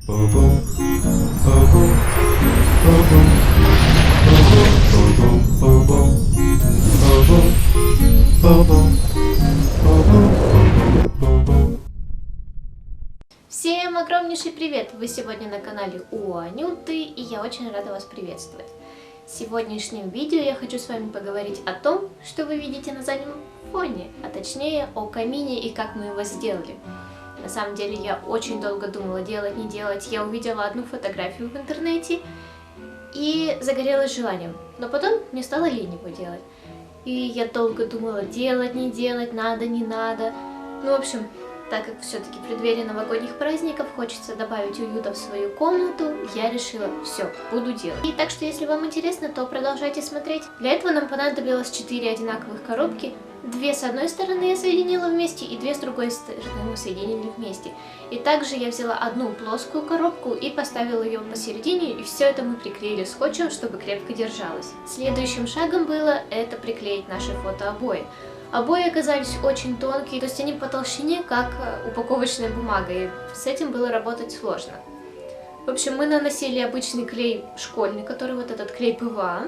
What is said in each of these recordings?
Всем огромнейший привет! Вы сегодня на канале у Анюты, и я очень рада вас приветствовать. В сегодняшнем видео я хочу с вами поговорить о том, что вы видите на заднем фоне, а точнее о камине и как мы его сделали. На самом деле я очень долго думала, делать, не делать. Я увидела одну фотографию в интернете и загорелась желанием, но потом мне стало лень его делать. И я долго думала, делать, не делать, надо, не надо. Ну, в общем, так как все-таки в преддверии новогодних праздников хочется добавить уюта в свою комнату, я решила, все, буду делать. И так что, если вам интересно, то продолжайте смотреть. Для этого нам понадобилось 4 одинаковых коробки. 2 с одной стороны я соединила вместе, и 2 с другой стороны мы соединили вместе. И также я взяла одну плоскую коробку и поставила ее посередине, и все это мы приклеили скотчем, чтобы крепко держалось. Следующим шагом было это приклеить наши фотообои. Обои оказались очень тонкие, то есть они по толщине, как упаковочная бумага, и с этим было работать сложно. В общем, мы наносили обычный клей школьный, который вот этот клей ПВА.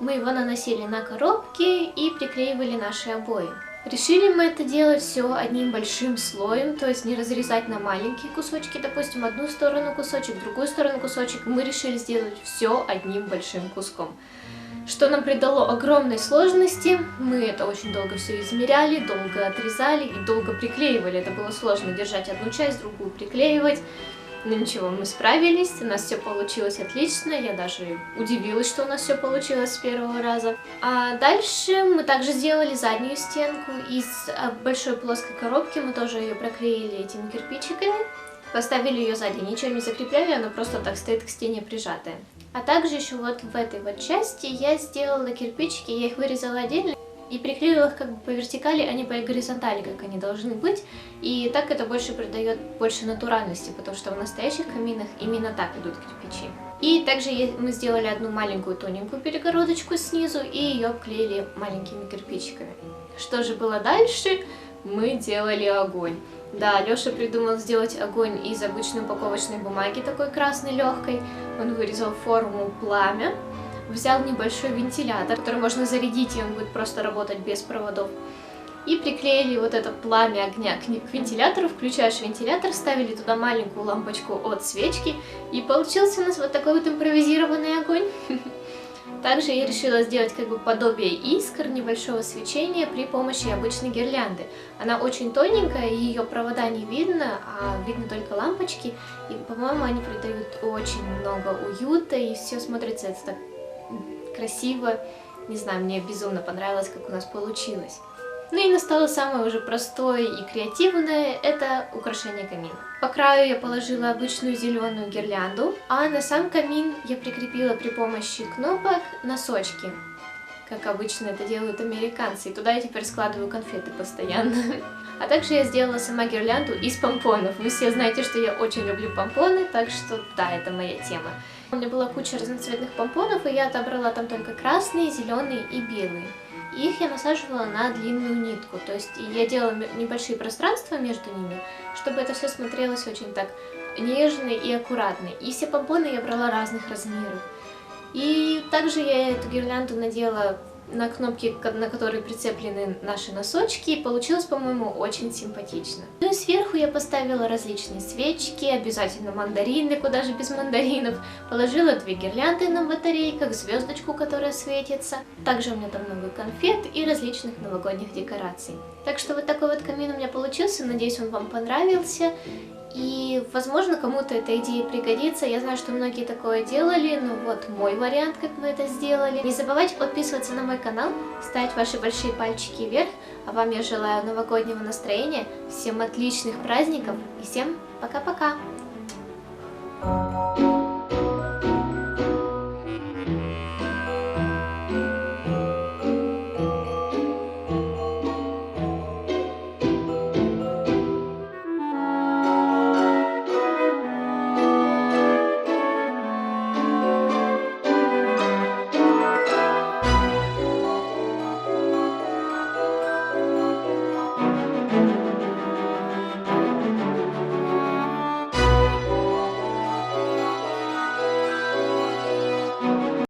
Мы его наносили на коробки и приклеивали наши обои. Решили мы это делать все одним большим слоем, то есть не разрезать на маленькие кусочки, допустим, одну сторону кусочек, другую сторону кусочек. Мы решили сделать все одним большим куском, что нам придало огромной сложности. Мы это очень долго все измеряли, долго отрезали и долго приклеивали. Это было сложно держать одну часть, другую приклеивать. Но ничего, мы справились, у нас все получилось отлично. Я даже удивилась, что у нас все получилось с первого раза. А дальше мы также сделали заднюю стенку из большой плоской коробки. Мы тоже ее проклеили этими кирпичиками. Поставили ее сзади, ничего не закрепляли, она просто так стоит к стене прижатая. А также еще вот в этой вот части я сделала кирпичики, я их вырезала отдельно и приклеила их как бы по вертикали, а не по горизонтали, как они должны быть. И так это больше придает больше натуральности, потому что в настоящих каминах именно так идут кирпичи. И также мы сделали одну маленькую тоненькую перегородочку снизу и ее обклеили маленькими кирпичиками. Что же было дальше? Мы делали огонь. Да, Лёша придумал сделать огонь из обычной упаковочной бумаги, такой красной легкой. Он вырезал форму пламя, взял небольшой вентилятор, который можно зарядить, и он будет просто работать без проводов. И приклеили вот это пламя огня к вентилятору, включаешь вентилятор, ставили туда маленькую лампочку от свечки, и получился у нас вот такой вот импровизированный огонь. Также я решила сделать как бы подобие искр, небольшого свечения при помощи обычной гирлянды. Она очень тоненькая, ее провода не видно, а видно только лампочки. И, по-моему, они придают очень много уюта, и все смотрится это так красиво. Не знаю, мне безумно понравилось, как у нас получилось. Ну и настало самое уже простое и креативное, это украшение камина. По краю я положила обычную зеленую гирлянду, а на сам камин я прикрепила при помощи кнопок носочки, как обычно это делают американцы. И туда я теперь складываю конфеты постоянно. А также я сделала сама гирлянду из помпонов. Вы все знаете, что я очень люблю помпоны, так что да, это моя тема. У меня была куча разноцветных помпонов, и я отобрала там только красные, зеленые и белые. Их я насаживала на длинную нитку, то есть я делала небольшие пространства между ними, чтобы это все смотрелось очень так нежно и аккуратно. И все помпоны я брала разных размеров. И также я эту гирлянду надела на кнопки, на которые прицеплены наши носочки, и получилось, по-моему, очень симпатично. Ну и сверху я поставила различные свечки, обязательно мандарины, куда же без мандаринов. Положила 2 гирлянды на батарейках, звездочку, которая светится. Также у меня там много конфет и различных новогодних декораций. Так что вот такой вот камин у меня получился, надеюсь, он вам понравился. И, возможно, кому-то эта идея пригодится. Я знаю, что многие такое делали, но вот мой вариант, как мы это сделали. Не забывайте подписываться на мой канал, ставить ваши большие пальчики вверх. А вам я желаю новогоднего настроения, всем отличных праздников и всем пока-пока!